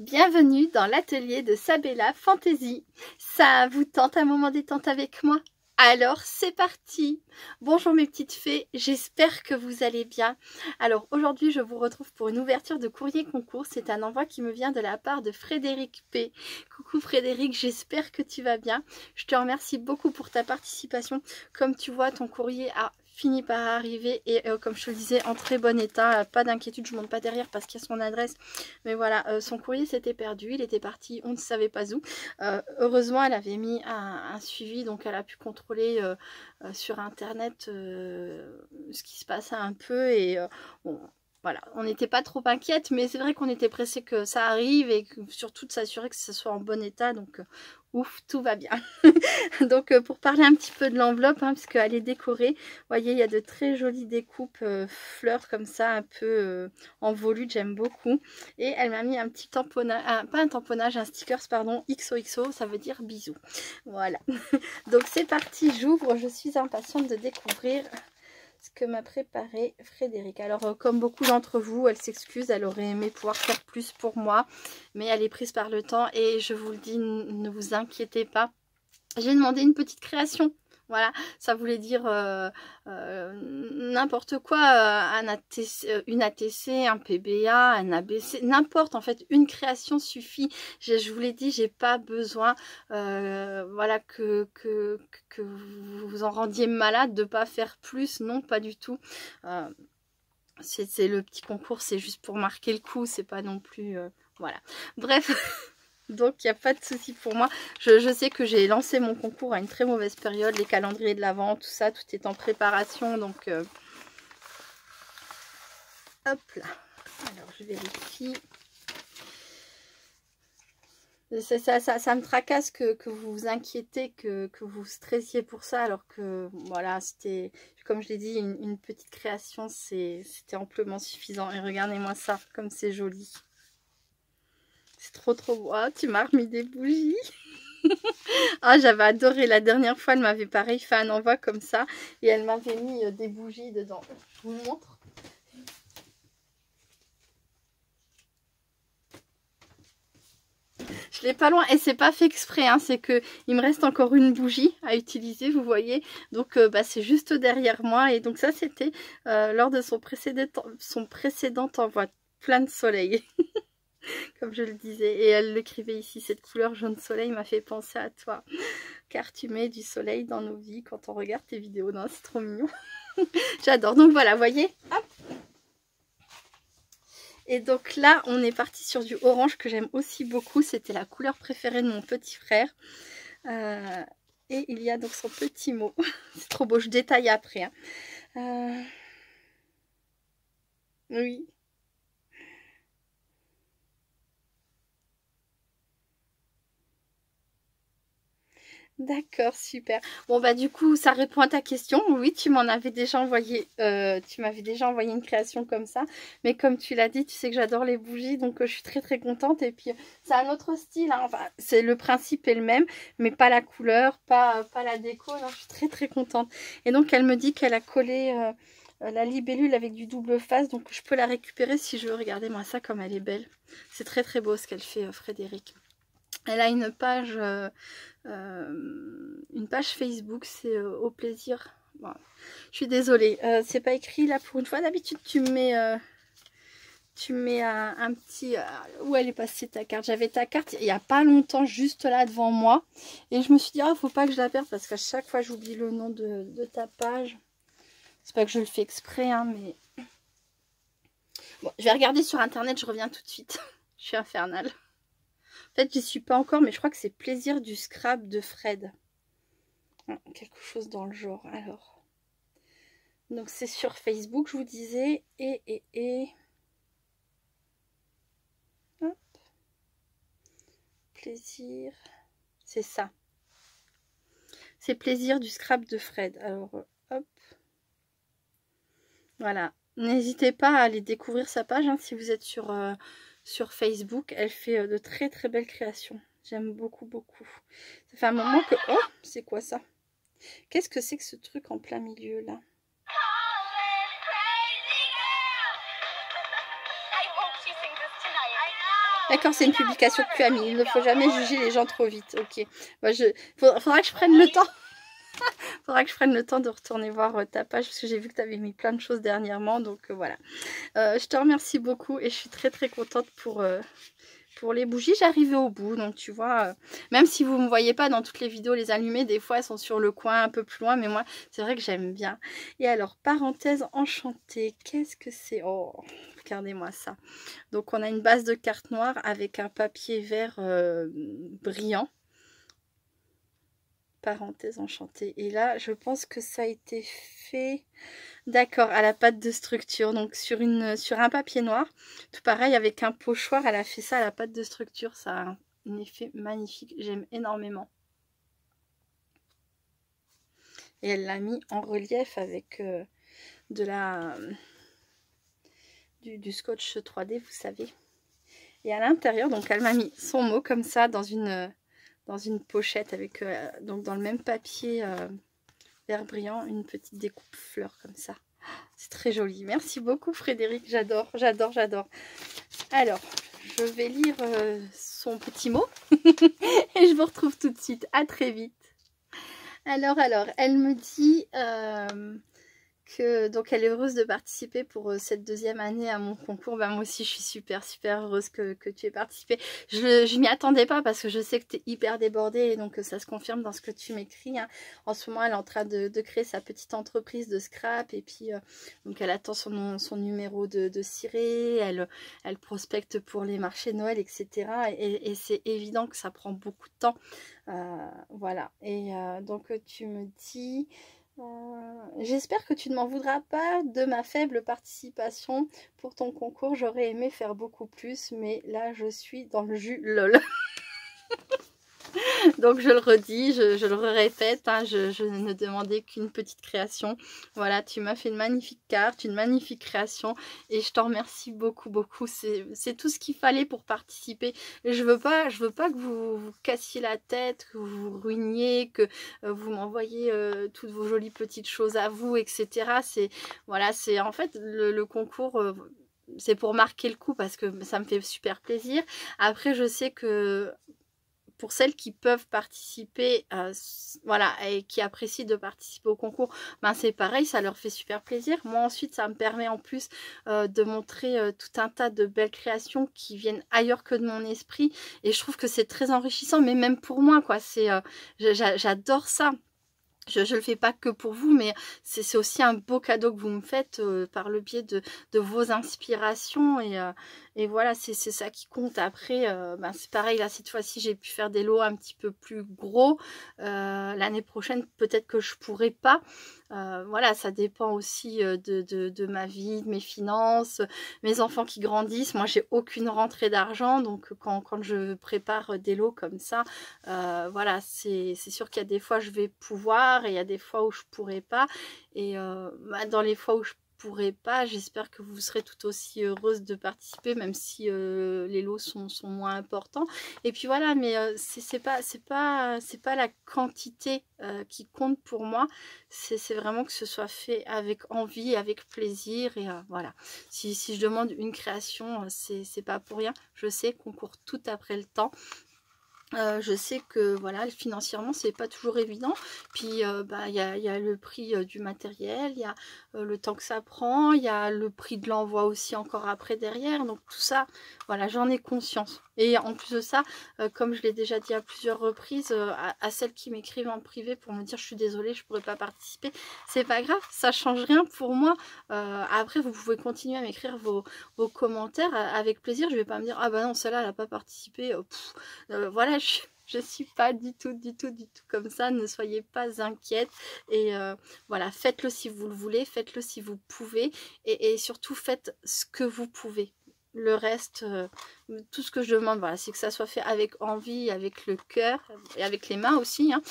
Bienvenue dans l'atelier de Sabella Fantasy. Ça vous tente un moment détente avec moi? Alors c'est parti! Bonjour mes petites fées, j'espère que vous allez bien. Alors aujourd'hui je vous retrouve pour une ouverture de courrier concours. C'est un envoi qui me vient de la part de Frédéric P. Coucou Frédéric, j'espère que tu vas bien. Je te remercie beaucoup pour ta participation. Comme tu vois, ton courrier a fini par arriver et comme je te le disais, en très bon état. Pas d'inquiétude, je ne monte pas derrière parce qu'il y a son adresse. Mais voilà, son courrier s'était perdu, il était parti, on ne savait pas où. Heureusement, elle avait mis un suivi, donc elle a pu contrôler sur internet ce qui se passait un peu et voilà, on n'était pas trop inquiète, mais c'est vrai qu'on était pressé que ça arrive et surtout de s'assurer que ce soit en bon état, donc ouf, tout va bien. Donc pour parler un petit peu de l'enveloppe, hein, puisqu'elle est décorée, vous voyez, il y a de très jolies découpes fleurs comme ça, un peu en volute, j'aime beaucoup. Et elle m'a mis un petit tamponnage, pas un tamponnage, un stickers, pardon, XOXO, ça veut dire bisous. Voilà. Donc c'est parti, j'ouvre, je suis impatiente de découvrir ce que m'a préparé Frédéric. Alors comme beaucoup d'entre vous, elle s'excuse, elle aurait aimé pouvoir faire plus pour moi, mais elle est prise par le temps et je vous le dis, ne vous inquiétez pas. J'ai demandé une petite création. Voilà, ça voulait dire n'importe quoi, une ATC, un PBA, un ABC, n'importe en fait, une création suffit. Je vous l'ai dit, j'ai pas besoin voilà, que vous vous en rendiez malade de pas faire plus, non, pas du tout. C'est le petit concours, c'est juste pour marquer le coup, c'est pas non plus... voilà, bref... Donc, il n'y a pas de souci pour moi. Je sais que j'ai lancé mon concours à une très mauvaise période. Les calendriers de l'Avent, tout ça, tout est en préparation. Donc, hop là. Alors, je vérifie. Ça me tracasse que vous vous inquiétez, que vous stressiez pour ça. Alors que, voilà, c'était, comme je l'ai dit, une petite création. C'était amplement suffisant. Et regardez-moi ça, comme c'est joli. C'est trop beau. Oh, tu m'as remis des bougies. Ah, j'avais adoré. La dernière fois, elle m'avait pareil fait un envoi comme ça. Et elle m'avait mis des bougies dedans. Je vous montre. Je l'ai pas loin. Et c'est pas fait exprès. Hein. C'est que il me reste encore une bougie à utiliser, vous voyez. Donc, bah, c'est juste derrière moi. Et donc, ça, c'était lors de son précédent envoi. Plein de soleil. Comme je le disais. Et elle l'écrivait ici. Cette couleur jaune soleil m'a fait penser à toi. Car tu mets du soleil dans nos vies quand on regarde tes vidéos. Non, c'est trop mignon. J'adore. Donc voilà, voyez. Hop. Et donc là, on est parti sur du orange que j'aime aussi beaucoup. C'était la couleur préférée de mon petit frère. Et il y a donc son petit mot. C'est trop beau. Je détaille après. Hein. Oui. D'accord, super. Bon bah du coup ça répond à ta question. Oui, tu m'en avais déjà envoyé, tu m'avais déjà envoyé une création comme ça. Mais comme tu l'as dit, tu sais que j'adore les bougies, donc je suis très contente. Et puis c'est un autre style, hein. Enfin, c'est le principe est le même, mais pas la couleur, pas la déco. Non, je suis très contente. Et donc elle me dit qu'elle a collé la libellule avec du double face, donc je peux la récupérer si je veux. Regardez-moi ça comme elle est belle. C'est très beau ce qu'elle fait, Frédéric. Elle a une page Facebook, c'est au plaisir. Bon, je suis désolée, c'est pas écrit là pour une fois. D'habitude, tu mets un petit... où elle est passée ta carte? J'avais ta carte il n'y a pas longtemps, juste là devant moi. Et je me suis dit, ah, faut pas que je la perde parce qu'à chaque fois, j'oublie le nom de ta page. C'est pas que je le fais exprès, hein, mais... Bon, je vais regarder sur internet, je reviens tout de suite. Je suis infernale. En fait, j'y suis pas encore, mais je crois que c'est Plaisir du scrap de Fred. Quelque chose dans le genre. Alors, donc c'est sur Facebook, je vous disais. Et... Hop. Plaisir. C'est ça. C'est Plaisir du scrap de Fred. Alors, hop. Voilà. N'hésitez pas à aller découvrir sa page, hein, si vous êtes sur Facebook. Elle fait de très belles créations. J'aime beaucoup. Ça fait un moment que... Oh, c'est quoi ça? Qu'est-ce que c'est que ce truc en plein milieu, là? D'accord, c'est une publication que tu as mis. Il ne faut jamais juger les gens trop vite. Ok. Moi, faudra que je prenne le temps. Faudra que je prenne le temps de retourner voir ta page parce que j'ai vu que tu avais mis plein de choses dernièrement. Donc voilà. Je te remercie beaucoup et je suis très très contente pour les bougies. J'arrivais au bout. Donc tu vois, même si vous ne me voyez pas dans toutes les vidéos les allumer, des fois elles sont sur le coin un peu plus loin. Mais moi, c'est vrai que j'aime bien. Et alors, parenthèse enchantée. Qu'est-ce que c'est? Oh, regardez-moi ça. Donc on a une base de carte noire avec un papier vert brillant. Parenthèse enchantée. Et là, je pense que ça a été fait, d'accord, à la pâte de structure. Donc sur un papier noir, tout pareil avec un pochoir, elle a fait ça à la pâte de structure. Ça a un effet magnifique. J'aime énormément. Et elle l'a mis en relief avec du scotch 3D, vous savez. Et à l'intérieur, donc elle m'a mis son mot comme ça dans une pochette avec donc dans le même papier vert brillant, une petite découpe fleur comme ça. C'est très joli. Merci beaucoup Frédéric, j'adore, j'adore, j'adore. Alors, je vais lire son petit mot et je vous retrouve tout de suite. À très vite. Alors, elle me dit donc elle est heureuse de participer pour cette deuxième année à mon concours. Bah, moi aussi je suis super heureuse que tu aies participé. Je m'y attendais pas parce que je sais que tu es hyper débordée et donc ça se confirme dans ce que tu m'écris, hein. En ce moment elle est en train de créer sa petite entreprise de scrap et puis donc elle attend son numéro de ciré, elle prospecte pour les marchés de Noël, etc. Et c'est évident que ça prend beaucoup de temps. Voilà, et donc tu me dis... j'espère que tu ne m'en voudras pas de ma faible participation pour ton concours. J'aurais aimé faire beaucoup plus, mais là je suis dans le jus, lol. Donc je le redis, je le répète, hein, je ne demandais qu'une petite création. Voilà, tu m'as fait une magnifique carte, une magnifique création et je t'en remercie beaucoup. C'est tout ce qu'il fallait pour participer. Et je veux pas que vous cassiez la tête, que vous vous ruiniez, que vous m'envoyez toutes vos jolies petites choses à vous, etc. Voilà, c'est en fait le concours... c'est pour marquer le coup parce que ça me fait super plaisir. Après, je sais que pour celles qui peuvent participer, voilà, et qui apprécient de participer au concours, ben c'est pareil, ça leur fait super plaisir. Moi ensuite, ça me permet en plus de montrer tout un tas de belles créations qui viennent ailleurs que de mon esprit. Et je trouve que c'est très enrichissant, mais même pour moi, quoi. J'adore ça. Je ne le fais pas que pour vous, mais c'est aussi un beau cadeau que vous me faites par le biais de vos inspirations. Et voilà, c'est ça qui compte. Après, ben c'est pareil, là, cette fois-ci, j'ai pu faire des lots un petit peu plus gros. L'année prochaine, peut-être que je ne pourrai pas. Voilà, ça dépend aussi de ma vie, de mes finances, mes enfants qui grandissent. Moi, j'ai aucune rentrée d'argent. Donc, quand je prépare des lots comme ça, voilà, c'est sûr qu'il y a des fois, je vais pouvoir et il y a des fois où je pourrai pas. Et bah, dans les fois où je pourrai pas, j'espère que vous serez tout aussi heureuse de participer, même si les lots sont moins importants. Et puis voilà, mais c'est pas la quantité qui compte pour moi, c'est vraiment que ce soit fait avec envie, avec plaisir. Et voilà, si je demande une création, c'est pas pour rien. Je sais qu'on court tout après le temps. Je sais que voilà, financièrement c'est pas toujours évident, puis bah, y a le prix du matériel, il y a le temps que ça prend, il y a le prix de l'envoi aussi encore après derrière, donc tout ça, voilà, j'en ai conscience. Et en plus de ça, comme je l'ai déjà dit à plusieurs reprises, à celles qui m'écrivent en privé pour me dire je suis désolée, je pourrais pas participer, c'est pas grave, ça change rien pour moi. Après vous pouvez continuer à m'écrire vos commentaires avec plaisir, je vais pas me dire ah bah non, celle-là elle a pas participé, voilà, je suis pas du tout comme ça, ne soyez pas inquiète. Et voilà, faites-le si vous le voulez, faites-le si vous pouvez, et surtout faites ce que vous pouvez. Le reste, tout ce que je demande, voilà, c'est que ça soit fait avec envie, avec le cœur et avec les mains aussi, hein.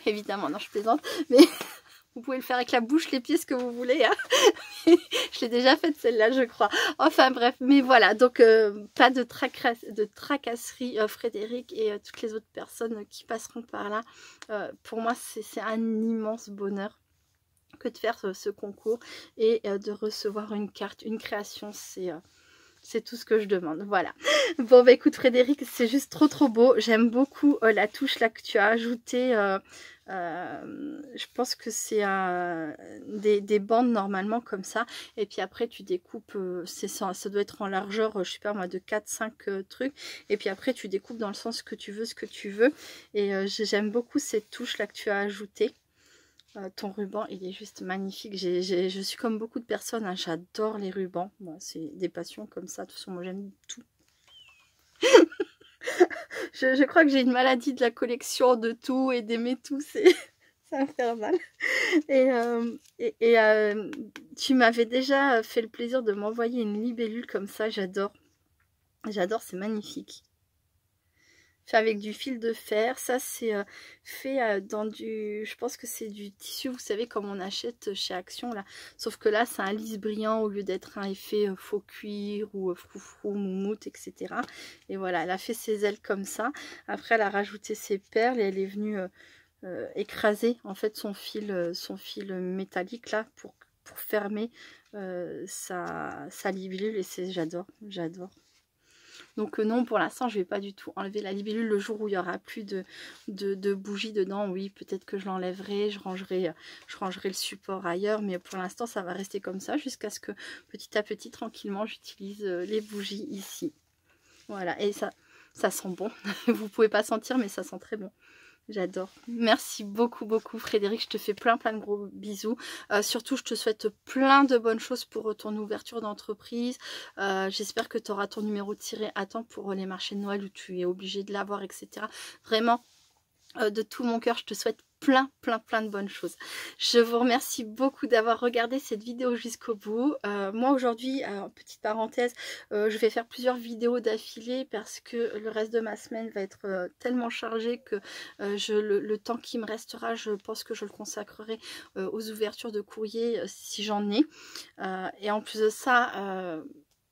Évidemment, non, je plaisante, mais vous pouvez le faire avec la bouche, les pieds, ce que vous voulez, hein. Je l'ai déjà faite celle-là, je crois. Enfin bref, mais voilà, donc pas de tracasserie, Frédéric et toutes les autres personnes qui passeront par là. Pour moi, c'est un immense bonheur que de faire ce concours et de recevoir une carte, une création. C'est tout ce que je demande, voilà. Bon bah écoute Frédéric, c'est juste trop beau. J'aime beaucoup la touche là que tu as ajoutée. Je pense que c'est des bandes normalement comme ça. Et puis après tu découpes, ça doit être en largeur, je sais pas moi, de 4-5 trucs. Et puis après tu découpes dans le sens que tu veux, ce que tu veux. Et j'aime beaucoup cette touche là que tu as ajoutée. Ton ruban, il est juste magnifique. Je suis comme beaucoup de personnes, hein, j'adore les rubans. Moi, c'est des passions comme ça. De toute façon, moi, j'aime tout. je crois que j'ai une maladie de la collection de tout et d'aimer tout. C'est infernal. Tu m'avais déjà fait le plaisir de m'envoyer une libellule comme ça. J'adore. J'adore, c'est magnifique. Fait avec du fil de fer, ça c'est fait dans du, je pense que c'est du tissu, vous savez comme on achète chez Action là, sauf que là c'est un lisse brillant au lieu d'être un effet faux cuir ou froufrou, moumoute, etc. Et voilà, elle a fait ses ailes comme ça, après elle a rajouté ses perles et elle est venue écraser en fait son fil métallique là pour fermer sa libellule et j'adore. Donc non, pour l'instant, je ne vais pas du tout enlever la libellule le jour où il n'y aura plus de bougies dedans. Oui, peut-être que je l'enlèverai, je rangerai le support ailleurs. Mais pour l'instant, ça va rester comme ça jusqu'à ce que petit à petit, tranquillement, j'utilise les bougies ici. Voilà, et ça sent bon. Vous ne pouvez pas sentir, mais ça sent très bon. J'adore. Merci beaucoup Frédéric. Je te fais plein de gros bisous. Surtout, je te souhaite plein de bonnes choses pour ton ouverture d'entreprise. J'espère que tu auras ton numéro de tiré à temps pour les marchés de Noël où tu es obligé de l'avoir, etc. Vraiment, de tout mon cœur, je te souhaite plein de bonnes choses. Je vous remercie beaucoup d'avoir regardé cette vidéo jusqu'au bout. Moi aujourd'hui, petite parenthèse, je vais faire plusieurs vidéos d'affilée parce que le reste de ma semaine va être tellement chargé que le temps qui me restera, je pense que je le consacrerai aux ouvertures de courrier si j'en ai. Et en plus de ça,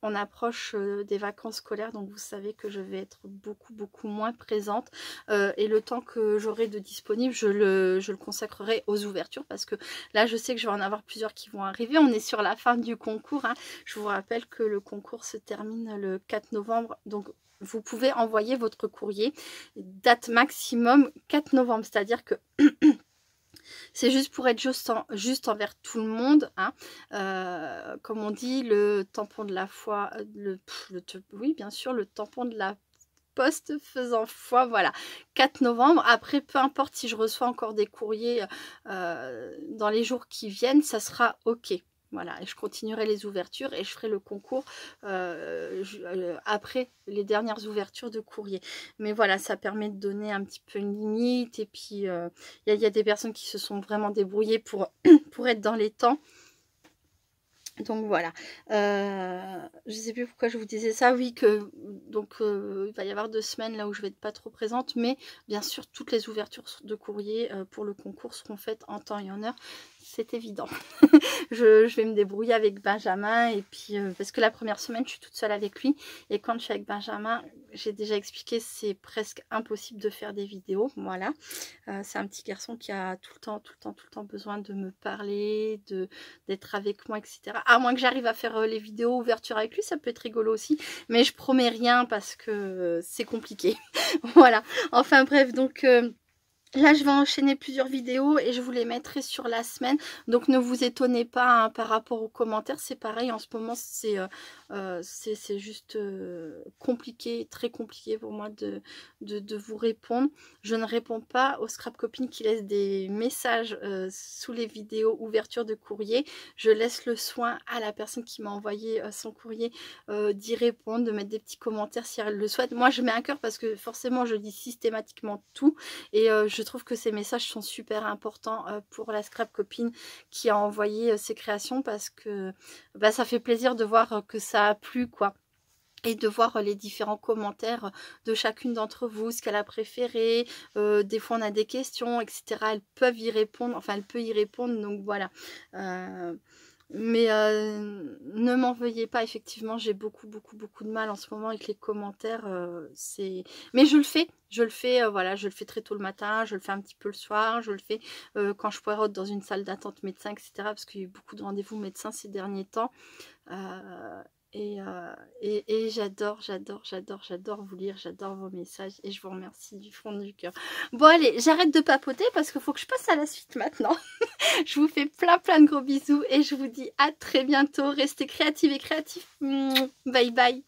on approche des vacances scolaires, donc vous savez que je vais être beaucoup moins présente et le temps que j'aurai de disponible, je le consacrerai aux ouvertures parce que là je sais que je vais en avoir plusieurs qui vont arriver. On est sur la fin du concours, hein. Je vous rappelle que le concours se termine le 4 novembre, donc vous pouvez envoyer votre courrier, date maximum 4 novembre, c'est-à-dire que c'est juste pour être juste envers tout le monde, hein. Comme on dit, le tampon de la foi, oui bien sûr, le tampon de la poste faisant foi, voilà, 4 novembre. Après, peu importe si je reçois encore des courriers dans les jours qui viennent, ça sera ok. Voilà, et je continuerai les ouvertures et je ferai le concours après les dernières ouvertures de courrier. Mais voilà, ça permet de donner un petit peu une limite. Et puis, il y a des personnes qui se sont vraiment débrouillées pour être dans les temps. Donc voilà, je sais plus pourquoi je vous disais ça, oui que donc il va y avoir 2 semaines là où je vais être pas trop présente, mais bien sûr toutes les ouvertures de courrier pour le concours seront faites en temps et en heure, c'est évident. je vais me débrouiller avec Benjamin et puis parce que la première semaine je suis toute seule avec lui et quand je suis avec Benjamin, j'ai déjà expliqué, c'est presque impossible de faire des vidéos, voilà. C'est un petit garçon qui a tout le temps besoin de me parler, d'être avec moi, etc. À moins que j'arrive à faire les vidéos ouverture avec lui, ça peut être rigolo aussi. Mais je promets rien parce que c'est compliqué. Voilà. Enfin bref, donc là, je vais enchaîner plusieurs vidéos et je vous les mettrai sur la semaine. Donc, ne vous étonnez pas hein, par rapport aux commentaires. C'est pareil, en ce moment, c'est juste compliqué, très compliqué pour moi de vous répondre. Je ne réponds pas aux scrap copines qui laissent des messages sous les vidéos ouverture de courrier. Je laisse le soin à la personne qui m'a envoyé son courrier d'y répondre, de mettre des petits commentaires si elle le souhaite. Moi, je mets un cœur parce que forcément, je dis systématiquement tout et je trouve que ces messages sont super importants pour la scrap copine qui a envoyé ses créations parce que bah, ça fait plaisir de voir que ça a plu quoi. Et de voir les différents commentaires de chacune d'entre vous, ce qu'elle a préféré. Des fois, on a des questions, etc. Elles peuvent y répondre, enfin, elle peut y répondre, donc voilà. Mais ne m'en veuillez pas, effectivement, j'ai beaucoup de mal en ce moment avec les commentaires. Mais je le fais, voilà, je le fais très tôt le matin, je le fais un petit peu le soir, je le fais quand je poireaute dans une salle d'attente médecin, etc. Parce qu'il y a eu beaucoup de rendez-vous médecins ces derniers temps. Et j'adore vous lire, j'adore vos messages et je vous remercie du fond du cœur. Bon allez, j'arrête de papoter parce qu'il faut que je passe à la suite maintenant. Je vous fais plein de gros bisous et je vous dis à très bientôt. Restez créatives et créatifs. Bye bye.